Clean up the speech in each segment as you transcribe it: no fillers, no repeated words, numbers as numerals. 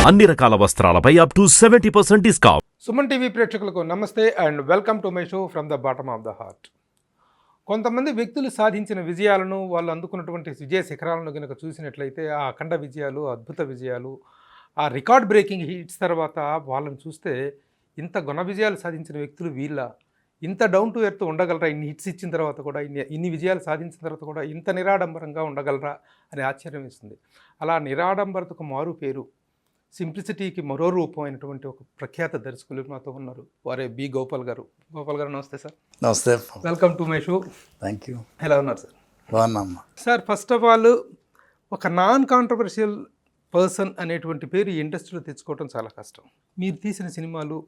అన్ని రకాల వస్త్రాలపై up to 70% discount. Suman TV ప్రేక్షకులకు నమస్తే and welcome to my show from the bottom of the heart. కొంతమంది వ్యక్తులు సాధించిన విజయాలను, వాళ్ళు అందుకున్నటువంటి విజయ శిఖరాలను కనుక చూసినట్లయితే ఆ అఖండ విజయాలు, అద్భుత విజయాలు, ఆ రికార్డ్ బ్రేకింగ్ హిట్స్ తర్వాత వాళ్ళని చూస్తే ఇంత ఘన విజయాలు సాధించిన వ్యక్తులు వీళ్ళ, ఇంత డౌన్ టు ఎర్త్ ఉండగలరా, ఇన్ని హిట్స్ ఇచ్చిన తర్వాత కూడా, ఇన్ని విజయాలు సాధించిన తర్వాత కూడా ఇంత నిరాడంబరంగా ఉండగలరా అని ఆశ్చర్యం వేస్తుంది. అలా నిరాడంబరతకు మారు పేరు, సింప్లిసిటీకి మరో రూపం అయినటువంటి ఒక ప్రఖ్యాత దర్శకులు మాతో ఉన్నారు. వారే బి గోపాల్ గారు. గోపాల్ గారు నమస్తే సార్. నమస్తే. Welcome to my show. Thank you. ఎలా ఉన్నారు సార్? బాగున్నామ్మా. సార్, ఫస్ట్ ఆఫ్ ఆల్ ఒక నాన్ కాంట్రవర్షియల్ పర్సన్ అనేటువంటి పేరు ఈ ఇండస్ట్రీలో తెచ్చుకోవడం చాలా కష్టం. మీరు తీసిన సినిమాలు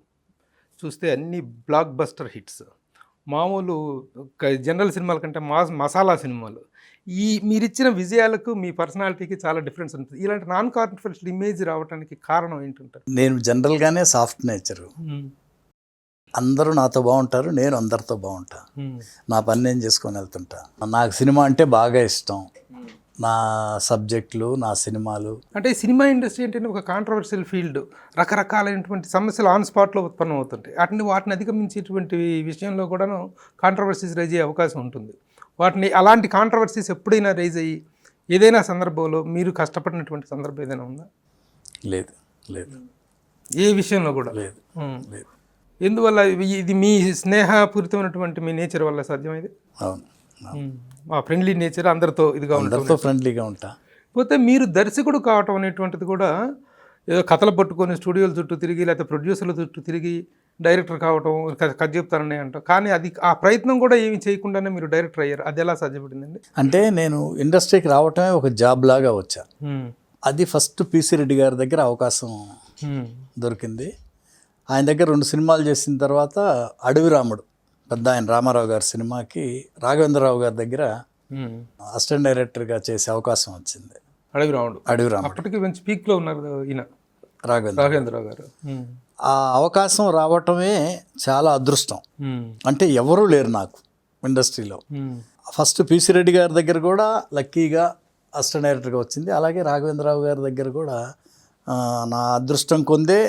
చూస్తే అన్ని బ్లాక్ బస్టర్ హిట్స్, మామూలు జనరల్ సినిమాల కంటే మసాలా సినిమాలు. మీరిచ్చిన విజయాలకు మీ పర్సనాలిటీకి చాలా డిఫరెన్స్ ఉంటుంది. ఇలాంటి నాన్ కాంట్రవర్షియల్ ఇమేజ్ రావడానికి కారణం ఏంటంటారు? నేను జనరల్గానే సాఫ్ట్ నేచరు. అందరూ నాతో బాగుంటారు, నేను అందరితో బాగుంటా. నా పని నేను చేసుకొని వెళ్తుంటా. నాకు సినిమా అంటే బాగా ఇష్టం. నా సబ్జెక్టులు, నా సినిమాలు. అంటే సినిమా ఇండస్ట్రీ అంటే ఒక కాంట్రవర్షియల్ ఫీల్డ్. రకరకాలైనటువంటి సమస్యలు ఆన్ స్పాట్లో ఉత్పన్నం అవుతుంటాయి. వాటిని అధిగమించేటువంటి విషయంలో కూడాను కాంట్రవర్సీస్ రైజ్ అయ్యే అవకాశం ఉంటుంది. అలాంటి కాంట్రవర్సీస్ ఎప్పుడైనా రైజ్ అయ్యి ఏదైనా సందర్భంలో మీరు కష్టపడినటువంటి సందర్భం ఏదైనా ఉందా? లేదు, లేదు. ఏ విషయంలో కూడా లేదు, లేదు. ఎందువల్ల? ఇది మీ స్నేహపూరితమైనటువంటి మీ నేచర్ వల్ల సాధ్యమైంది. అవును, మా ఫ్రెండ్లీ నేచర్, అందరితో ఇదిగా అందరితో ఫ్రెండ్లీగా ఉంటా. పోతే మీరు దర్శకుడు కావటం అనేటువంటిది కూడా ఏదో కథలు పట్టుకొని స్టూడియోల చుట్టూ తిరిగి, లేకపోతే ప్రొడ్యూసర్ల చుట్టూ తిరిగి డైరెక్టర్ కావటం, కథ చెప్తారని అంటాం. కానీ అది ఆ ప్రయత్నం కూడా ఏమి చేయకుండానే మీరు డైరెక్టర్ అయ్యారు. అది ఎలా సాధ్యపడిందండి? అంటే నేను ఇండస్ట్రీకి రావటమే ఒక జాబ్ లాగా వచ్చా. అది ఫస్ట్ పిసి రెడ్డి గారి దగ్గర అవకాశం దొరికింది. ఆయన దగ్గర 2 సినిమాలు చేసిన తర్వాత అడవి రాముడు, పెద్ద ఆయన రామారావు గారి సినిమాకి రాఘవేంద్రరావు గారి దగ్గర అసిస్టెంట్ డైరెక్టర్గా చేసే అవకాశం వచ్చింది. అడవి రాముడు అప్పటికి మంచి పీక్లో ఉన్నారు ఈయన రాఘవేంద్రరావు గారు. ఆ అవకాశం రావటమే చాలా అదృష్టం. అంటే ఎవరూ లేరు నాకు ఇండస్ట్రీలో. ఫస్ట్ పిసి రెడ్డి గారి దగ్గర కూడా లక్కీగా అసిస్టెంట్ డైరెక్టర్గా వచ్చింది. అలాగే రాఘవేంద్రరావు గారి దగ్గర కూడా నా అదృష్టం కొందే.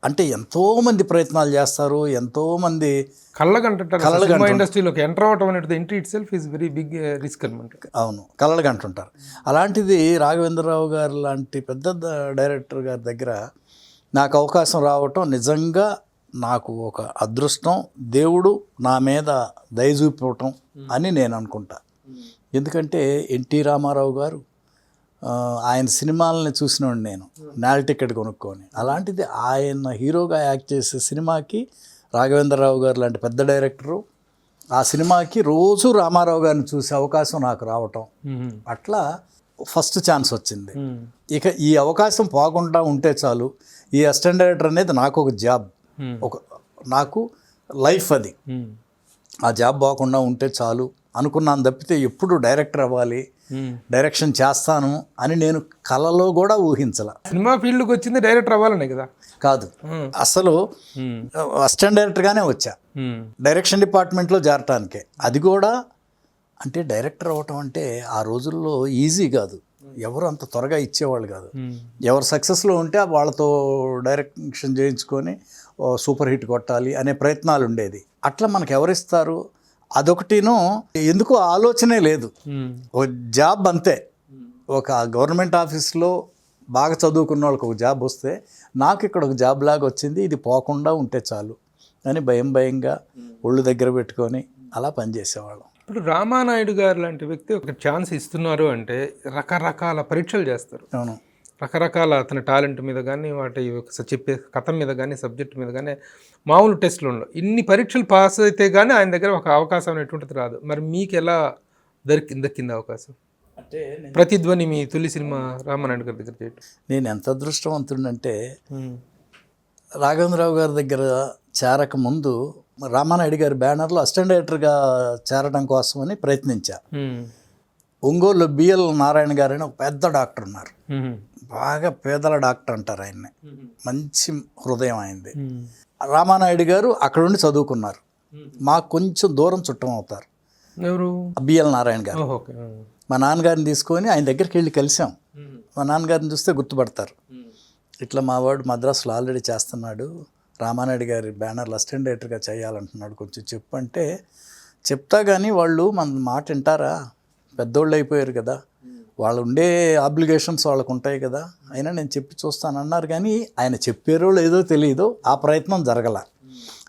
అంటే ఎంతోమంది ప్రయత్నాలు చేస్తారు, ఎంతోమంది కళ్ళగంటుంటారు. ఇండస్ట్రీలోకి ఎంటర్ అవటం అనేది entry itself is very big risk అనమాట. అవును, కళ్ళగంటుంటారు. అలాంటిది రాఘవేంద్రరావు గారు లాంటి పెద్ద డైరెక్టర్ గారి దగ్గర నాకు అవకాశం రావటం నిజంగా నాకు ఒక అదృష్టం. దేవుడు నా మీద దయ చూపటం అని నేను అనుకుంటా. ఎందుకంటే ఎన్టీ రామారావు గారు, ఆయన సినిమాలని చూసినోడు నేను, నేల టికెట్ కొనుక్కొని. అలాంటిది ఆయన హీరోగా యాక్ట్ చేసే సినిమాకి రాఘవేంద్రరావు గారు లాంటి పెద్ద డైరెక్టరు, ఆ సినిమాకి రోజు రామారావు గారిని చూసే అవకాశం నాకు రావటం, అట్లా ఫస్ట్ ఛాన్స్ వచ్చింది. ఇక ఈ అవకాశం పోకుండా ఉంటే చాలు. ఈ అసిస్టెంట్ డైరెక్టర్ అనేది నాకు ఒక జాబ్, నాకు లైఫ్. అది ఆ జాబ్ పోకుండా ఉంటే చాలు అనుకున్నాను తప్పితే ఎప్పుడు డైరెక్టర్ అవ్వాలి, డైరెక్షన్ చేస్తాను అని నేను కలలో కూడా ఊహించాల. సినిమా ఫీల్డ్కి వచ్చింది డైరెక్టర్ అవ్వాలనే కదా? కాదు, అసలు అసిస్టెంట్ డైరెక్టర్గానే వచ్చా, డైరెక్షన్ డిపార్ట్మెంట్లో చేరటానికే. అది కూడా అంటే డైరెక్టర్ అవ్వటం అంటే ఆ రోజుల్లో ఈజీ కాదు. ఎవరు అంత త్వరగా ఇచ్చేవాళ్ళు కాదు. ఎవరు సక్సెస్లో ఉంటే వాళ్ళతో డైరెక్షన్ చేయించుకొని సూపర్ హిట్ కొట్టాలి అనే ప్రయత్నాలు ఉండేది. అట్లా మనకు ఎవరిస్తారు? అదొకటిను, ఎందుకో ఆలోచనే లేదు. ఒక జాబ్ అంతే. ఒక గవర్నమెంట్ ఆఫీస్లో బాగా చదువుకున్న వాళ్ళకి ఒక జాబ్ వస్తే నాకు ఇక్కడ ఒక జాబ్ లాగా వచ్చింది. ఇది పోకుండా ఉంటే చాలు అని భయంగా ఒళ్ళు దగ్గర పెట్టుకొని అలా పనిచేసేవాళ్ళం. ఇప్పుడు రామానాయుడు గారు లాంటి వ్యక్తి ఒక ఛాన్స్ ఇస్తున్నారు అంటే రకరకాల పరీక్షలు చేస్తారు. అవును, రకరకాల అతని టాలెంట్ మీద కానీ, వాటి చెప్పే కథ మీద కానీ, సబ్జెక్ట్ మీద కానీ మామూలు టెస్టులు ఉండవు. ఇన్ని పరీక్షలు పాస్ అయితే కానీ ఆయన దగ్గర ఒక అవకాశం అనేటువంటిది రాదు. మరి మీకు ఎలా దక్కింది అవకాశం? అంటే ప్రతిధ్వని మీ తొలి సినిమా రామానాయుడు గారి దగ్గర చేయటం. నేను ఎంత అదృష్టవంతుడంటే రాఘవేంద్రరావు గారి దగ్గర చేరక ముందు రామానాయుడు గారి బ్యానర్లో అసిస్టెంట్ డైరెక్టర్గా చేరడం కోసమని ప్రయత్నించా. ఒంగోలు బిఎల్ నారాయణ గారు అని ఒక పెద్ద డాక్టర్ ఉన్నారు. బాగా పేదల డాక్టర్ అంటారు ఆయన్ని. మంచి హృదయం అయింది. రామానాయుడు గారు అక్కడ ఉండి చదువుకున్నారు. మాకు కొంచెం దూరం చుట్టం అవుతారు. ఎవరు? బిఎల్ నారాయణ గారు. మా నాన్నగారిని తీసుకొని ఆయన దగ్గరికి వెళ్ళి కలిసాం. మా నాన్నగారిని చూస్తే గుర్తుపడతారు. ఇట్లా మా వాడు మద్రాసులో ఆల్రెడీ చేస్తున్నాడు, రామానాయుడు గారి బ్యానర్లు అసిస్టెంట్ డైరెక్టర్గా చేయాలంటున్నాడు, కొంచెం చెప్పు అంటే చెప్తా కానీ వాళ్ళు మన మాట వింటారా, పెద్దోళ్ళు అయిపోయారు కదా, వాళ్ళు ఉండే ఆబ్లిగేషన్స్ వాళ్ళకు ఉంటాయి కదా, అయినా నేను చెప్పి చూస్తానన్నారు. కానీ ఆయన చెప్పారో లేదో తెలియదు, ఆ ప్రయత్నం జరగల.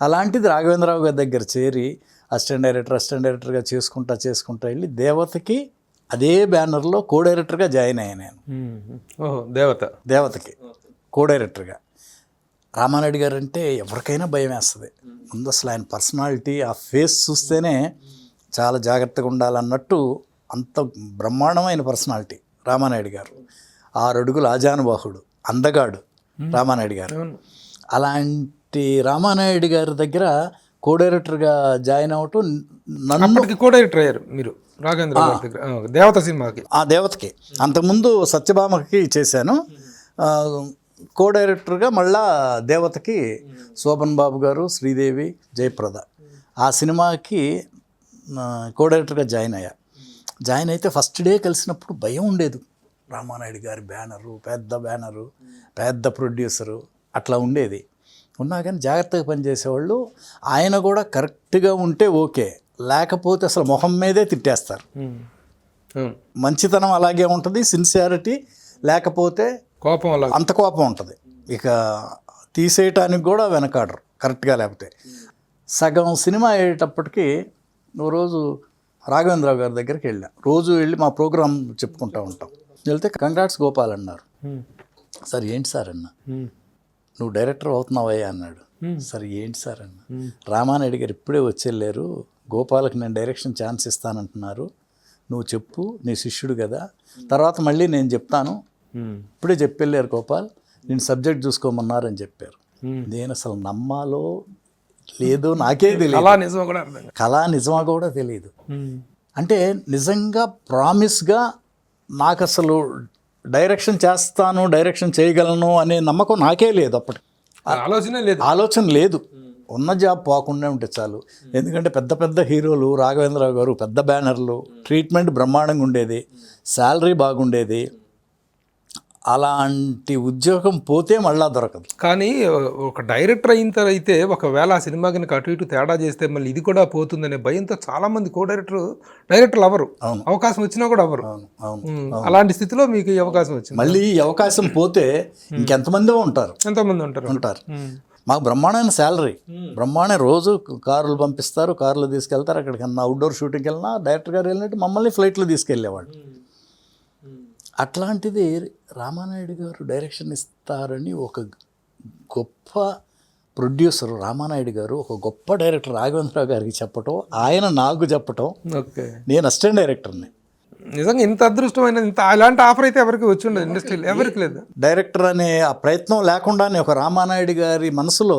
అలాంటిది రాఘవేంద్రరావు గారి దగ్గర చేరి అసిస్టెంట్ డైరెక్టర్గా చేసుకుంటా వెళ్ళి దేవతకి అదే బ్యానర్లో కో డైరెక్టర్గా జాయిన్ అయ్యాను నేను. ఓహో, దేవతకి కో డైరెక్టర్గా. రామానాయుడు గారు అంటే ఎవరికైనా భయం వేస్తుంది. ముందు అసలు ఆయన పర్సనాలిటీ, ఆ ఫేస్ చూస్తేనే చాలా జాగ్రత్తగా ఉండాలన్నట్టు అంత బ్రహ్మాండమైన పర్సనాలిటీ రామానాయుడు గారు. 6 అడుగుల ఆజానుబాహుడు, అందగాడు రామానాయుడు గారు. అలాంటి రామానాయుడు గారి దగ్గర కో డైరెక్టర్గా జాయిన్ అవ్వటం నన్ను కో డైరెక్టర్ అయ్యారు మీరు రాఘవేంద్ర గారి దగ్గర దేవత సినిమాకి. ఆ దేవతకి అంతకుముందు సత్యభామకి చేశాను, కో డైరెక్టర్గా మళ్ళా దేవతకి శోభన్ బాబు గారు, శ్రీదేవి, జయప్రద ఆ సినిమాకి కో డైరెక్టర్గా జాయిన్ అయ్యా. జాయిన్ అయితే ఫస్ట్ డే కలిసినప్పుడు భయం ఉండేది. రామానాయుడు గారి బ్యానరు, పెద్ద ప్రొడ్యూసరు అట్లా ఉండేది. ఉన్నా కానీ జాగ్రత్తగా పనిచేసేవాళ్ళు. ఆయన కూడా కరెక్ట్గా ఉంటే ఓకే, లేకపోతే అసలు మొహం మీదే తిట్టేస్తారు. మంచితనం అలాగే ఉంటుంది, సిన్సియారిటీ లేకపోతే కోపం అలా అంత కోపం ఉంటుంది. ఇక తీసేయటానికి కూడా వెనకాడరు కరెక్ట్గా లేకపోతే. సగం సినిమా అయ్యేటప్పటికి ఓ రోజు రాఘవేంద్రరావు గారి దగ్గరికి వెళ్ళా. రోజు వెళ్ళి మా ప్రోగ్రాం చెప్పుకుంటూ ఉంటాం. వెళ్తే కంగ్రాట్స్ గోపాల్ అన్నారు. సార్ ఏంటి సార్ అన్న, నువ్వు డైరెక్టర్ అవుతున్నావయ్యా అన్నాడు. సార్ ఏంటి సార్ అన్న, రామానాయుడు గారు ఇప్పుడే వచ్చేళ్ళారు, గోపాల్కి నేను డైరెక్షన్ ఛాన్స్ ఇస్తానంటున్నారు, నువ్వు చెప్పు, నీ శిష్యుడు కదా, తర్వాత మళ్ళీ నేను చెప్తాను, ఇప్పుడే చెప్పెళ్ళారు గోపాల్, నేను సబ్జెక్ట్ చూసుకోమన్నారని చెప్పారు. నేను అసలు నమ్మాలో లేదో నాకే తెలియదు, కళా నిజమా కూడా తెలియదు. అంటే నిజంగా ప్రామిస్గా నాకు అసలు డైరెక్షన్ చేస్తాను, డైరెక్షన్ చేయగలను అనే నమ్మకం నాకే లేదు. అప్పటికి ఆలోచన లేదు. ఉన్న జాబ్ పోకుండా ఉంటే చాలు. ఎందుకంటే పెద్ద పెద్ద హీరోలు, రాఘవేంద్రరావు గారు పెద్ద బ్యానర్లు, ట్రీట్మెంట్ బ్రహ్మాండంగా ఉండేది, శాలరీ బాగుండేది. అలాంటి ఉద్యోగం పోతే మళ్ళా దొరకదు. కానీ ఒక డైరెక్టర్ అయిన తర్వాత ఒకవేళ ఆ సినిమా కనుక అటు ఇటు తేడా చేస్తే మళ్ళీ ఇది కూడా పోతుందనే భయంతో చాలా మంది కో డైరెక్టర్లు అవ్వరు. అవకాశం వచ్చినా కూడా అవ్వరు. అలాంటి స్థితిలో మీకు ఈ అవకాశం వచ్చింది. మళ్ళీ ఈ అవకాశం పోతే ఇంకెంతమంది ఎంతమంది ఉంటారు. మాకు బ్రహ్మాండమైన శాలరీ, బ్రహ్మాండ రోజు కార్లు పంపిస్తారు, కార్లు తీసుకెళ్తారు. అక్కడికన్నా అవుట్డోర్ షూటింగ్కి వెళ్ళినా డైరెక్టర్ గారు వెళ్ళినట్టు మమ్మల్ని ఫ్లైట్లో తీసుకెళ్ళేవాళ్ళు. అట్లాంటిది రామానాయుడు గారు డైరెక్షన్ ఇస్తారని ఒక గొప్ప ప్రొడ్యూసర్ రామానాయుడు గారు, ఒక గొప్ప డైరెక్టర్ రాఘవేంద్రరావు గారికి చెప్పటం, ఆయన నాకు చెప్పటం. నేను అసిస్టెంట్ డైరెక్టర్ని. నిజంగా ఇంత అదృష్టమైన అలాంటి ఆఫర్ అయితే ఎవరికి వచ్చి ఉండదు, ఇండస్ట్రీలో ఎవరికి లేదు. డైరెక్టర్ అనే ఆ ప్రయత్నం లేకుండానే ఒక రామానాయుడు గారి మనసులో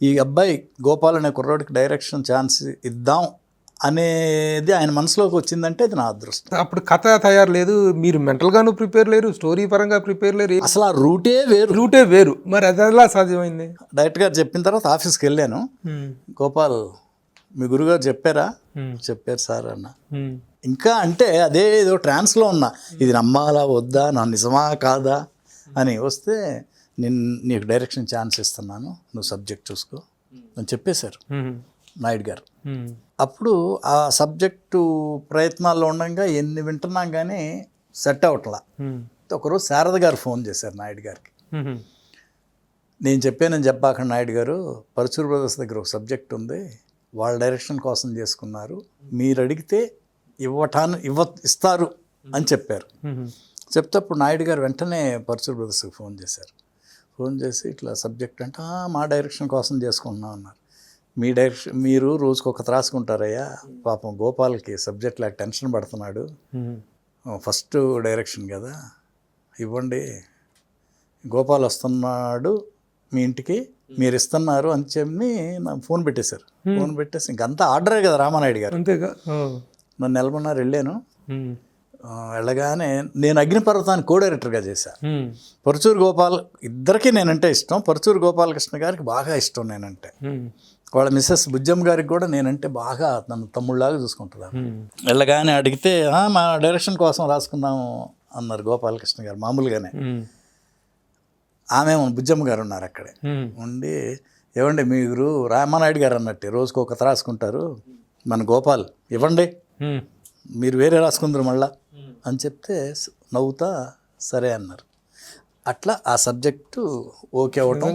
ఈ అబ్బాయి గోపాల్ అనే కుర్రోడికి డైరెక్షన్ ఛాన్స్ ఇద్దాం అనేది ఆయన మనసులోకి వచ్చిందంటే అది నా అదృష్టం. అప్పుడు కథ తయారు లేదు, మీరు మెంటల్గాను ప్రిపేర్ లేరు, స్టోరీ పరంగా ప్రిపేర్ లేరు, అసలు ఆ రూటే వేరు. మరి అది ఎలా సాధ్యమైంది? డైరెక్టర్ గారు చెప్పిన తర్వాత ఆఫీస్కి వెళ్ళాను. గోపాల్ మీ గురుగారు చెప్పారా? చెప్పారు సార్ అన్న. ఇంకా అంటే అదే ఏదో ట్రాన్స్లో ఉన్నా, ఇది నమ్మాలా వద్దా, నా నిజమా కాదా అని. వస్తే నేను నీకు డైరెక్షన్ ఛాన్స్ ఇస్తున్నాను, నువ్వు సబ్జెక్ట్ చూసుకో అని చెప్పేశారు నాయుడు గారు. అప్పుడు ఆ సబ్జెక్టు ప్రయత్నాల్లో ఉండగా ఎన్ని వింటున్నాం కానీ సెట్ అవట్లా. ఒకరోజు శారద గారు ఫోన్ చేశారు నాయుడు గారికి. నేను చెప్పానని చెప్పాక నాయుడు గారు, పరచూరు బ్రదర్స్ దగ్గర ఒక సబ్జెక్ట్ ఉంది, వాళ్ళ డైరెక్షన్ కోసం చేసుకున్నారు, మీరు అడిగితే ఇస్తారు అని చెప్పారు. చెప్తే అప్పుడు నాయుడు గారు వెంటనే పరచూరు బ్రదర్స్కి ఫోన్ చేశారు. ఫోన్ చేసి ఇట్లా సబ్జెక్ట్ అంటే మా డైరెక్షన్ కోసం చేసుకుంటున్నాం అన్నారు. మీ డైరెక్షన్ మీరు రోజుకి ఒక రాసుకుంటారయ్యా, పాపం గోపాల్కి సబ్జెక్ట్ లేక టెన్షన్ పడుతున్నాడు, ఫస్ట్ డైరెక్షన్ కదా, ఇవ్వండి, గోపాల్ వస్తున్నాడు మీ ఇంటికి, మీరు ఇస్తున్నారు అని చెప్పి నాకు ఫోన్ పెట్టేశారు. ఫోన్ పెట్టేసి ఇంకంతా ఆర్డరే కదా రామానాయుడు గారు. అంతేగా. నన్ను నెలకొన్నారు వెళ్ళాను. వెళ్ళగానే నేను అగ్నిపర్వతాన్ని కో డైరెక్టర్గా చేశాను. పరచూరు గోపాల్ ఇద్దరికీ నేనంటే ఇష్టం. పరచూరు గోపాలకృష్ణ గారికి బాగా ఇష్టం నేనంటే. వాళ్ళ మిస్సెస్ బుజ్జమ్మ గారికి కూడా నేనంటే బాగా నన్ను తమ్ముళ్ళలాగా చూసుకుంటున్నారు. వెళ్ళగానే అడిగితే మా డైరెక్షన్ కోసం రాసుకుందాం అన్నారు గోపాలకృష్ణ గారు మామూలుగానే. ఆమె బుజ్జమ్మ గారు ఉన్నారు అక్కడే ఉండి, ఏమండి మీరు రామానాయుడు గారు అన్నట్టే రోజుకు ఒక రాసుకుంటారు, మన గోపాల్ ఇవ్వండి, మీరు వేరే రాసుకుందరు మళ్ళా అని చెప్తే నవ్వుతా సరే అన్నారు. అట్లా ఆ సబ్జెక్టు ఓకే అవ్వటం.